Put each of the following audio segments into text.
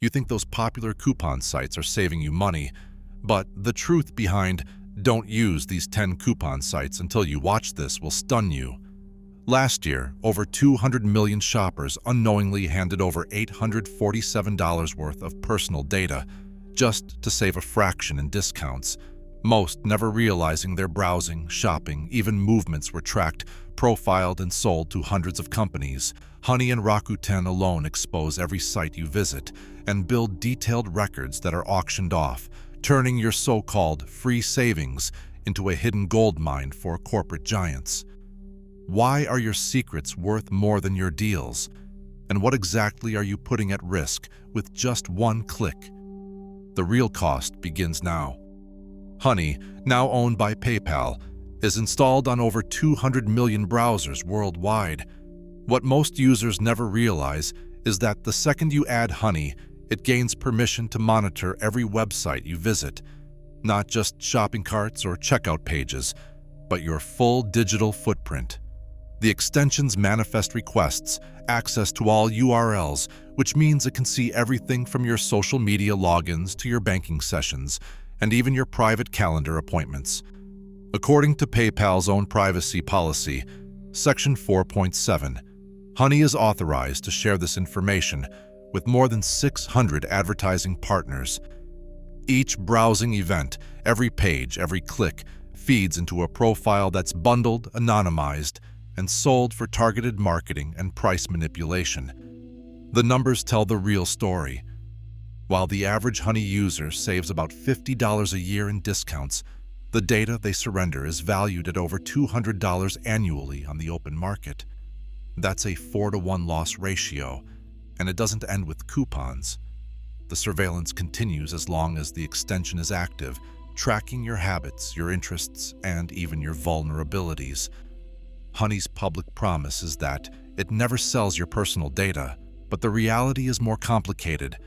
You think those popular coupon sites are saving you money, but the truth behind "don't use these 10 coupon sites until you watch this" will stun you. Last year, over 200 million shoppers unknowingly handed over $847 worth of personal data just to save a fraction in discounts, most never realizing their browsing, shopping, even movements were tracked, profiled, and sold to hundreds of companies. Honey and Rakuten alone expose every site you visit and build detailed records that are auctioned off, turning your so-called free savings into a hidden gold mine for corporate giants. Why are your secrets worth more than your deals? And what exactly are you putting at risk with just one click? The real cost begins now. Honey, now owned by PayPal, is installed on over 200 million browsers worldwide. What most users never realize is that the second you add Honey, it gains permission to monitor every website you visit, not just shopping carts or checkout pages, but your full digital footprint. The extensions manifest requests access to all URLs, which means it can see everything from your social media logins to your banking sessions, and even your private calendar appointments. According to PayPal's own privacy policy, Section 4.7, Honey is authorized to share this information with more than 600 advertising partners. Each browsing event, every page, every click, feeds into a profile that's bundled, anonymized, and sold for targeted marketing and price manipulation. The numbers tell the real story. While the average Honey user saves about $50 a year in discounts, the data they surrender is valued at over $200 annually on the open market. That's a 4-to-1 loss ratio, and it doesn't end with coupons. The surveillance continues as long as the extension is active, tracking your habits, your interests, and even your vulnerabilities. Honey's public promise is that it never sells your personal data, but the reality is more complicated.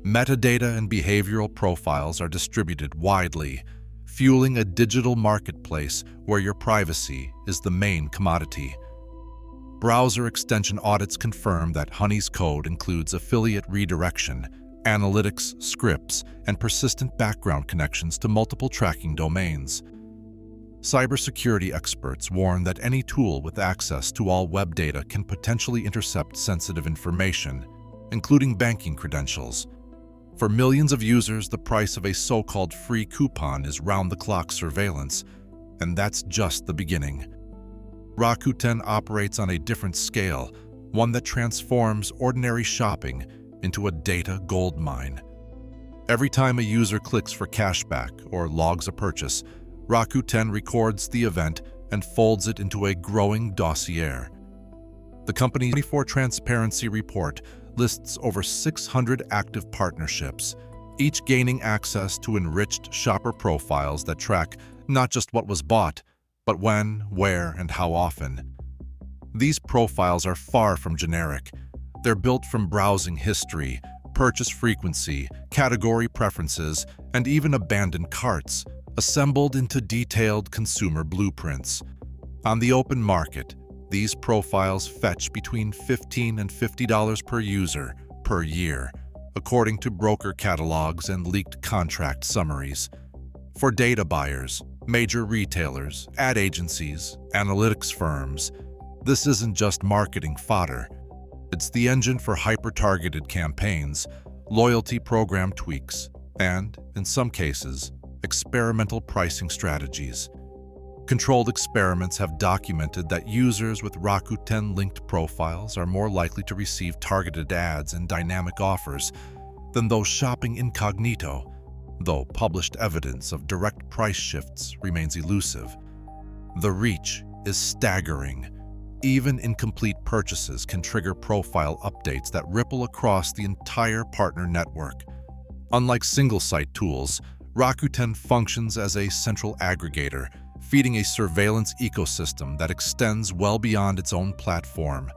Metadata and behavioral profiles are distributed widely, fueling a digital marketplace where your privacy is the main commodity. Browser extension audits confirm that Honey's code includes affiliate redirection, analytics, scripts, and persistent background connections to multiple tracking domains. Cybersecurity experts warn that any tool with access to all web data can potentially intercept sensitive information, including banking credentials. For millions of users, the price of a so-called free coupon is round-the-clock surveillance, and that's just the beginning. Rakuten operates on a different scale, one that transforms ordinary shopping into a data goldmine. Every time a user clicks for cashback or logs a purchase, Rakuten records the event and folds it into a growing dossier. The company's 24 Transparency Report lists over 600 active partnerships, each gaining access to enriched shopper profiles that track not just what was bought, but when, where, and how often. These profiles are far from generic. They're built from browsing history, purchase frequency, category preferences, and even abandoned carts, assembled into detailed consumer blueprints. On the open market, these profiles fetch between $15 and $50 per user per year, according to broker catalogs and leaked contract summaries. For data buyers, major retailers, ad agencies, analytics firms, this isn't just marketing fodder. It's the engine for hyper-targeted campaigns, loyalty program tweaks, and, in some cases, experimental pricing strategies. Controlled experiments have documented that users with Rakuten-linked profiles are more likely to receive targeted ads and dynamic offers than those shopping incognito, though published evidence of direct price shifts remains elusive. The reach is staggering. Even incomplete purchases can trigger profile updates that ripple across the entire partner network. Unlike single-site tools, Rakuten functions as a central aggregator, feeding a surveillance ecosystem that extends well beyond its own platform.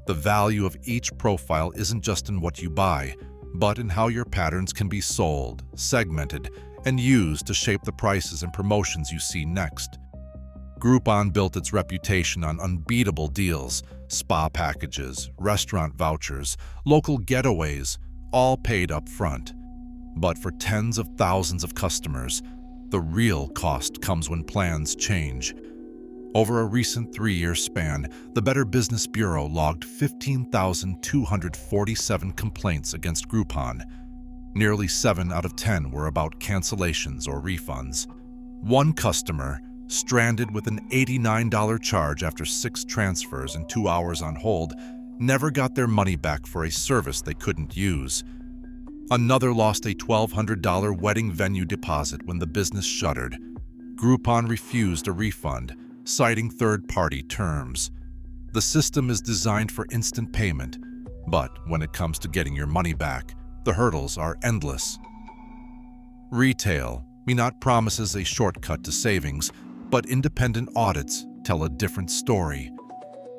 The value of each profile isn't just in what you buy, but in how your patterns can be sold, segmented, and used to shape the prices and promotions you see next. Groupon built its reputation on unbeatable deals, spa packages, restaurant vouchers, local getaways, all paid up front. But for tens of thousands of customers, the real cost comes when plans change. Over a recent 3-year span, the Better Business Bureau logged 15,247 complaints against Groupon. Nearly 7 out of 10 were about cancellations or refunds. One customer, stranded with an $89 charge after 6 transfers and 2 hours on hold, never got their money back for a service they couldn't use. Another lost a $1,200 wedding venue deposit when the business shuttered. Groupon refused a refund, citing third-party terms. The system is designed for instant payment, but when it comes to getting your money back, the hurdles are endless. Retail may not promises a shortcut to savings, but independent audits tell a different story.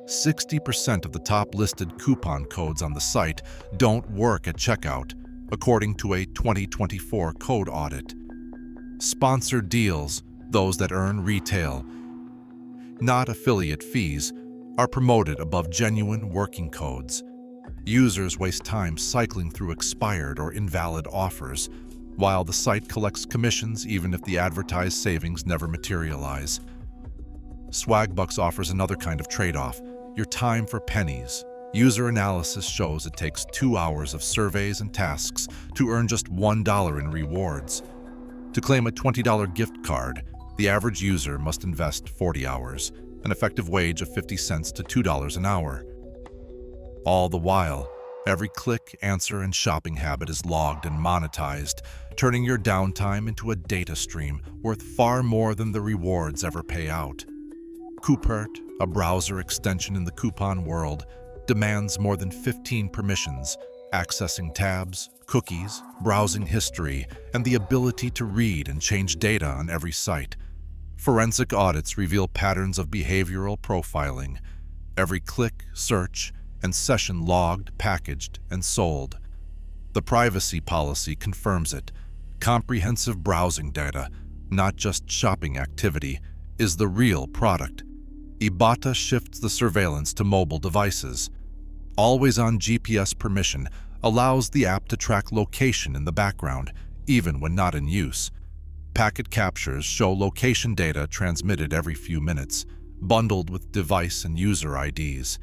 60% of the top listed coupon codes on the site don't work at checkout, according to a 2024 code audit. Sponsored deals, those that earn retail, not affiliate fees, are promoted above genuine working codes. Users waste time cycling through expired or invalid offers, while the site collects commissions even if the advertised savings never materialize. Swagbucks offers another kind of trade-off: your time for pennies. User analysis shows it takes 2 hours of surveys and tasks to earn just $1 in rewards. To claim a $20 gift card, the average user must invest 40 hours, an effective wage of 50 cents to $2 an hour. All the while, every click, answer, and shopping habit is logged and monetized, turning your downtime into a data stream worth far more than the rewards ever pay out. Coupert, a browser extension in the coupon world, demands more than 15 permissions, accessing tabs, cookies, browsing history, and the ability to read and change data on every site. Forensic audits reveal patterns of behavioral profiling. Every click, search, and session logged, packaged, and sold. The privacy policy confirms it. Comprehensive browsing data, not just shopping activity, is the real product. Ibotta shifts the surveillance to mobile devices. Always-on GPS permission allows the app to track location in the background, even when not in use. Packet captures show location data transmitted every few minutes, bundled with device and user IDs.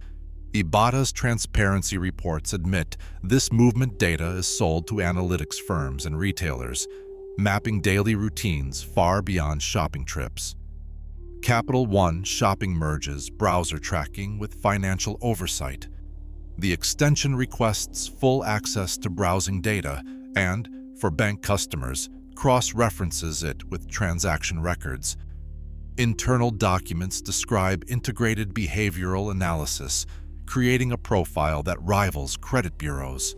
Ibotta's transparency reports admit this movement data is sold to analytics firms and retailers, mapping daily routines far beyond shopping trips. Capital One Shopping merges browser tracking with financial oversight. The extension requests full access to browsing data and, for bank customers, cross-references it with transaction records. Internal documents describe integrated behavioral analysis, creating a profile that rivals credit bureaus.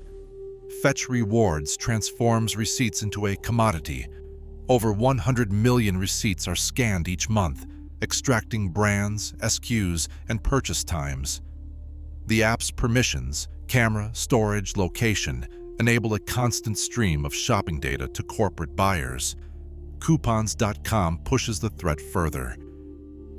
Fetch Rewards transforms receipts into a commodity. Over 100 million receipts are scanned each month, extracting brands, SKUs, and purchase times. The app's permissions, camera, storage, location, enable a constant stream of shopping data to corporate buyers. Coupons.com pushes the threat further.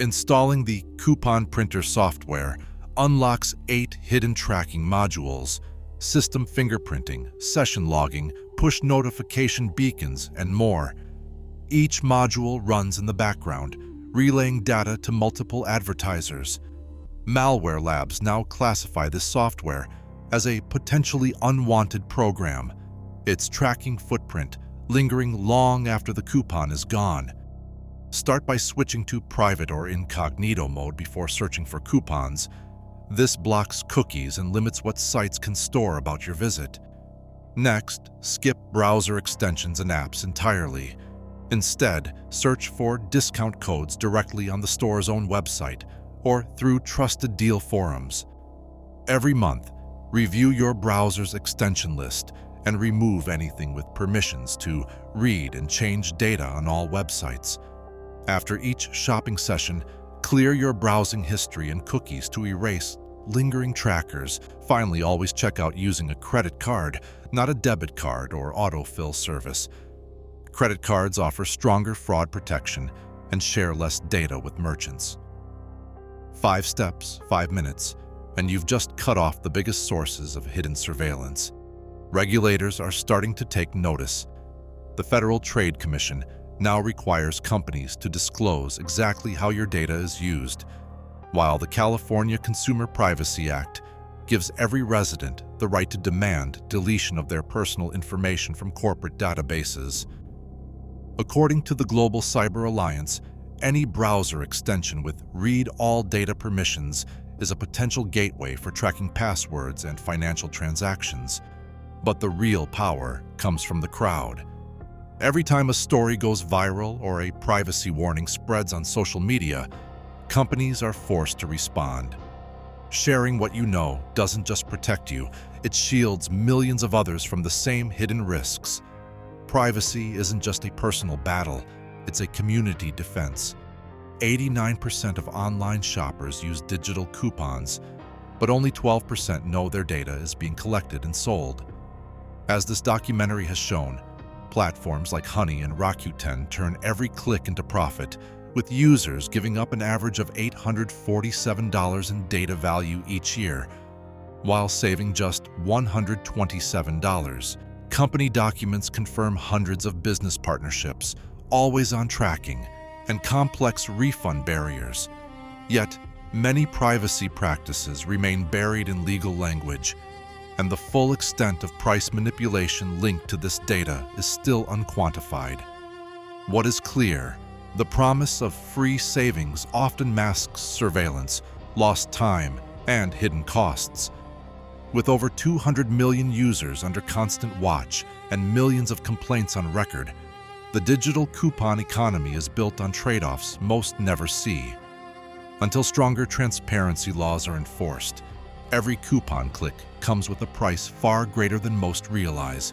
Installing the Coupon Printer software unlocks 8 hidden tracking modules, system fingerprinting, session logging, push notification beacons, and more. Each module runs in the background, relaying data to multiple advertisers. Malware labs now classify this software as a potentially unwanted program, its tracking footprint lingering long after the coupon is gone. Start by switching to private or incognito mode before searching for coupons. This blocks cookies and limits what sites can store about your visit. Next, skip browser extensions and apps entirely. Instead, search for discount codes directly on the store's own website or through trusted deal forums. Every month, review your browser's extension list and remove anything with permissions to read and change data on all websites. After each shopping session, clear your browsing history and cookies to erase lingering trackers. Finally, always check out using a credit card, not a debit card or autofill service. Credit cards offer stronger fraud protection and share less data with merchants. 5 steps, 5 minutes, and you've just cut off the biggest sources of hidden surveillance. Regulators are starting to take notice. The Federal Trade Commission now requires companies to disclose exactly how your data is used, while the California Consumer Privacy Act gives every resident the right to demand deletion of their personal information from corporate databases. According to the Global Cyber Alliance, any browser extension with read all data permissions is a potential gateway for tracking passwords and financial transactions. But the real power comes from the crowd. Every time a story goes viral or a privacy warning spreads on social media, companies are forced to respond. Sharing what you know doesn't just protect you, it shields millions of others from the same hidden risks. Privacy isn't just a personal battle, it's a community defense. 89% of online shoppers use digital coupons, but only 12% know their data is being collected and sold. As this documentary has shown, platforms like Honey and Rakuten turn every click into profit, with users giving up an average of $847 in data value each year, while saving just $127. Company documents confirm hundreds of business partnerships, always-on tracking, and complex refund barriers. Yet, many privacy practices remain buried in legal language, and the full extent of price manipulation linked to this data is still unquantified. What is clear, the promise of free savings often masks surveillance, lost time, and hidden costs. With over 200 million users under constant watch and millions of complaints on record, the digital coupon economy is built on trade-offs most never see. Until stronger transparency laws are enforced, every coupon click comes with a price far greater than most realize.